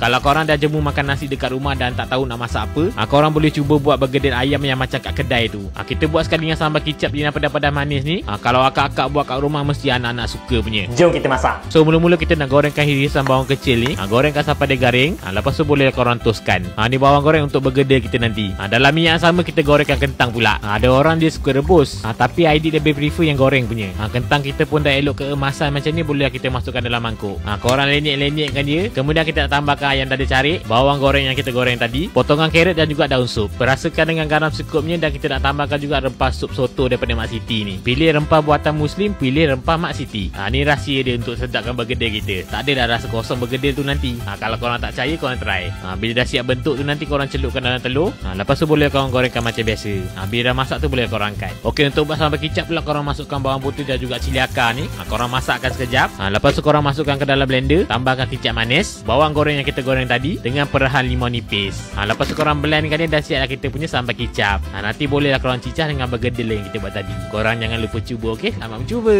Kalau korang dah jemu makan nasi dekat rumah dan tak tahu nak masak apa, korang boleh cuba buat bergedil ayam yang macam kat kedai tu. Kita buat sekali dengan sambal kicap dengan pedas-pedas manis ni. Kalau akak-akak buat kat rumah mesti anak-anak suka punya. Jom kita masak. So mula-mula kita nak gorengkan irisan bawang kecil ni. Gorengkan sampai dia garing. Lepas tu boleh korang toskan. Ni bawang goreng untuk bergedil kita nanti. Dalam minyak yang sama kita gorengkan kentang pula. Ada orang dia suka rebus. Tapi Aidil lebih prefer yang goreng punya. Kentang kita pun dah elok keemasan macam ni, boleh kita masukkan dalam mangkuk. Korang lenyek-lenyekkan dia. Kemudian kita nak tambahkan ayam tadi cari, bawang goreng yang kita goreng tadi, potongan carrot dan juga daun sup. Perasakan dengan garam secukupnya dan kita nak tambahkan juga rempah sup soto daripada Mak Siti ni. Pilih rempah buatan Muslim, pilih rempah Mak Siti. Ni rahsia dia untuk sedapkan bergedil kita. Tak ada dah rasa kosong bergedil tu nanti. Kalau korang tak percaya, korang try. Bila dah siap bentuk tu nanti korang celupkan dalam telur. Lepas tu boleh korang gorengkan macam biasa. Bila dah masak tu boleh korang angkat. Okey, untuk buat sambal kicap pula korang masukkan bawang putih dan juga cili akar ni. Korang masakkan sekejap. Lepas tu korang masukkan ke dalam blender, tambahkan kicap manis, bawang goreng yang kita goreng tadi dengan perahan limau nipis. Lepas tu korang blendkan dia, dah siap lah kita punya sambal kicap. Nanti bolehlah korang cicah dengan bergedil yang kita buat tadi. Korang jangan lupa cuba, okey? Selamat mencuba.